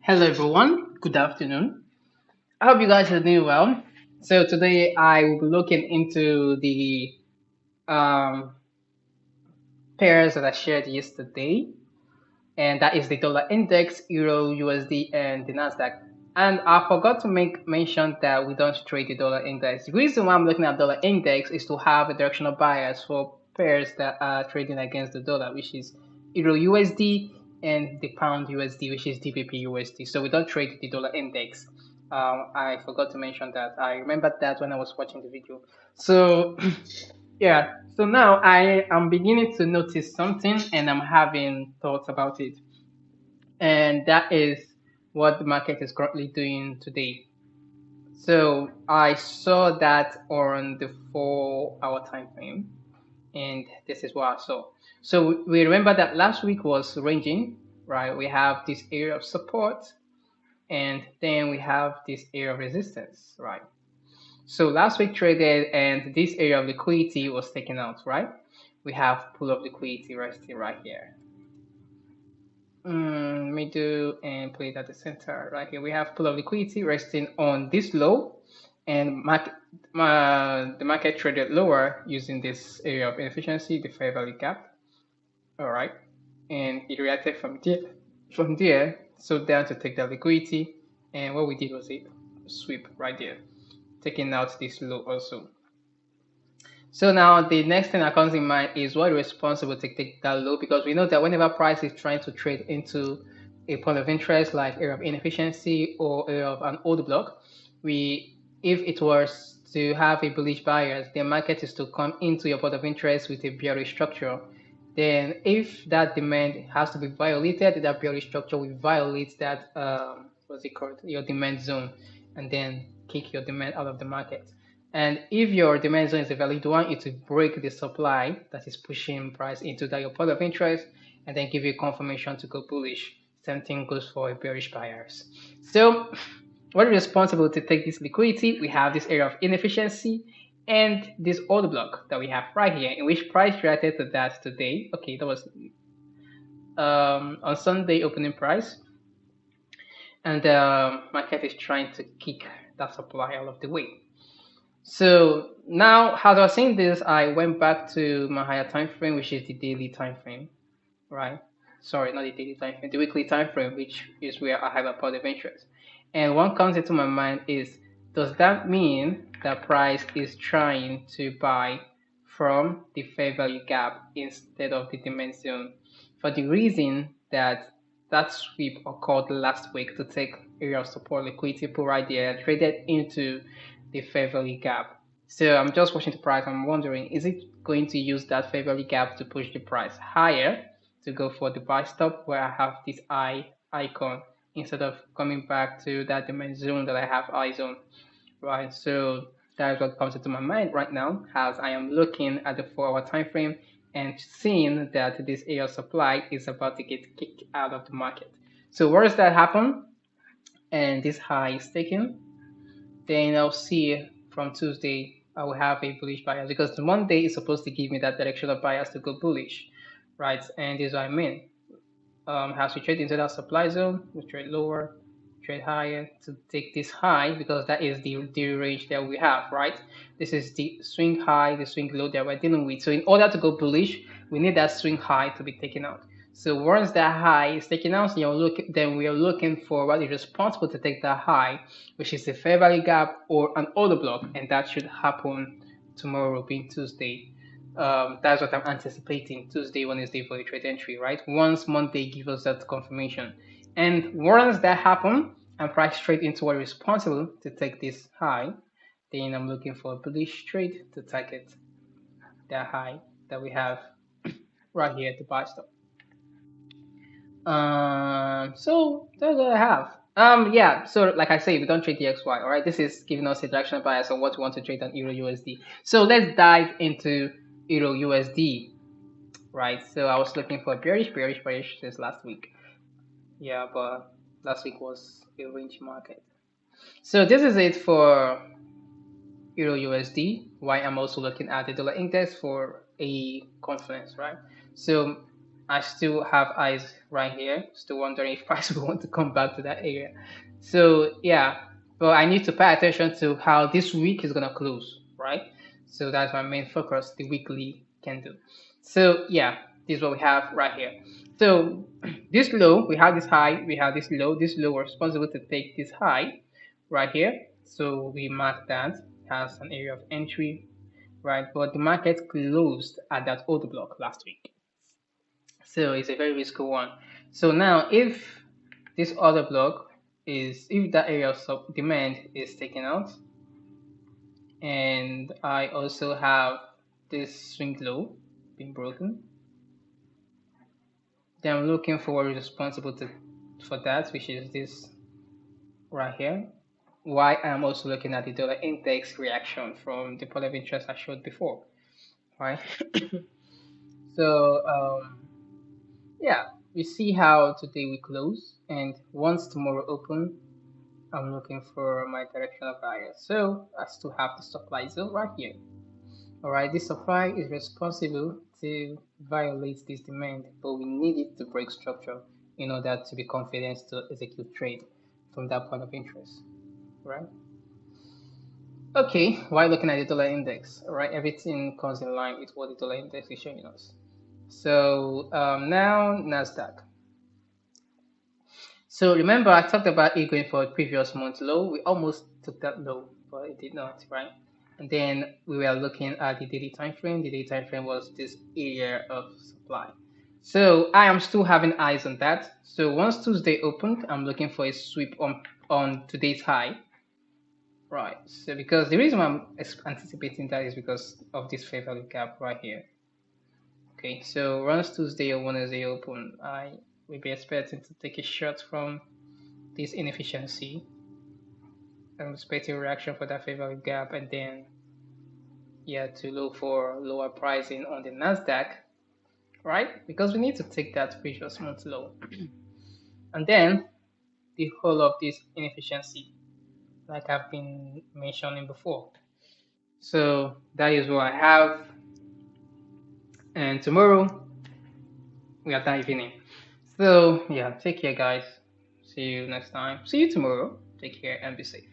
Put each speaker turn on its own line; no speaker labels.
Hello everyone, good afternoon. I hope you guys are doing well. So today I will be looking into the um, pairs that I shared yesterday, and that is the dollar index, euro, USD, and the Nasdaq. And I forgot to make mention that we don't trade the dollar index. The reason why I'm looking at dollar index is to have a directional bias for pairs that are trading against the dollar, which is euro USD and the pound USD, which is DPP USD. So we don't trade the dollar index. I forgot to mention that. I remembered that when I was watching the video. So yeah, so now I am beginning to notice something and I'm having thoughts about it. And that is what the market is currently doing today. So I saw that on the 4 hour time frame, and this is what I saw. So we remember that last week was ranging, right? We have this area of support, and then we have this area of resistance, right? So last week traded, and this area of liquidity was taken out, right? We have pool of liquidity resting right here. Let me do and put it at the center right here. We have pool of liquidity resting on this low, and the market traded lower using this area of inefficiency, the fair value gap. All right, and it reacted from there, so down to take the liquidity, and what we did was a sweep right there, taking out this low also. So now the next thing that comes in mind is what is responsible to take that low, because we know that whenever price is trying to trade into a point of interest like area of inefficiency or area of an old block, if it was to have a bullish bias, the market is to come into your point of interest with a bearish structure. Then if that demand has to be violated, that bearish structure will violate that what's it called, your demand zone, and then kick your demand out of the market. And if your demand zone is a valid one, it will break the supply that is pushing price into that your point of interest, and then give you confirmation to go bullish. Same thing goes for a bearish buyers. So what is responsible to take this liquidity? We have this area of inefficiency and this order block that we have right here, in which price reacted to that today. Okay, that was on Sunday opening price, and the market is trying to kick that supply out of the way. So now, as I was saying this, I went back to my higher time frame, which is the daily time frame, right? Sorry, not the daily time frame, the weekly time frame, which is where I have a point of interest. And one comes into my mind is, does that mean that price is trying to buy from the fair value gap instead of the demand zone? For the reason that that sweep occurred last week to take area of support liquidity pool right there, traded into the fair value gap. So I'm just watching the price. I'm wondering, is it going to use that fair value gap to push the price higher to go for the buy stop where I have this eye icon instead of coming back to that demand zone that I have eyes on, right? So that is what comes into my mind right now as I am looking at the 4 hour time frame and seeing that this area of supply is about to get kicked out of the market. So where does that happen? And this high is taken, then I'll see from Tuesday I will have a bullish bias, because the Monday is supposed to give me that directional bias to go bullish, right? And this is what I mean. As we trade into that supply zone, we trade lower, trade higher to take this high, because that is the range that we have, right? This is the swing high, the swing low that we're dealing with. So in order to go bullish, we need that swing high to be taken out. So once that high is taken out, then we are looking for what is responsible to take that high, which is the fair value gap or an order block, and that should happen tomorrow, being Tuesday. That's what I'm anticipating, Tuesday, Wednesday for the trade entry, right? Once Monday gives us that confirmation. And once that happens, and price trade into what is responsible to take this high, then I'm looking for a bullish trade to target that high that we have right here at the buy stop. So that's what I have. Yeah, so like I say, we don't trade DXY, all right? This is giving us a directional bias on what we want to trade on Euro USD. So let's dive into Euro USD, right? So I was looking for bearish since last week. Yeah, but last week was a range market. So this is it for Euro USD. Why I'm also looking at the dollar index for a confluence, right? So I still have eyes right here. Still wondering if price will want to come back to that area. So yeah, but I need to pay attention to how this week is gonna close, right? So that's my main focus, the weekly candle. So yeah, this is what we have right here. So this low, we have this high, we have this low. This low was responsible to take this high right here. So we mark that as an area of entry, right? But the market closed at that old block last week. So it's a very risky one. So now if this other block is, if that area of demand is taken out, and I also have this swing low being broken, then I'm looking for responsible for that, which is this right here. Why I'm also looking at the dollar index reaction from the point of interest I showed before, right? So yeah, we see how today we close, and once tomorrow open, I'm looking for my directional bias. So I still have the supply zone right here. All right, this supply is responsible to violate this demand, but we need it to break structure in order to be confident to execute trade from that point of interest, right? Okay, while looking at the dollar index, all right, everything comes in line with what the dollar index is showing us. So now Nasdaq. So remember I talked about it going for a previous month low. We almost took that low, but it did not, right? And then we were looking at the daily time frame. The daily time frame was this area of supply. So I am still having eyes on that. So once Tuesday opened, I'm looking for a sweep on today's high. Right. So because the reason I'm anticipating that is because of this fair value gap right here. Okay, so once Tuesday or Wednesday open, I will be expecting to take a shot from this inefficiency. I'm expecting a reaction for that fair value gap, and then yeah, to look for lower pricing on the Nasdaq, right? Because we need to take that previous month low, and then the whole of this inefficiency, like I've been mentioning before. So that is what I have, and tomorrow we are diving in. So yeah, take care, guys. See you next time. See you tomorrow. Take care and be safe.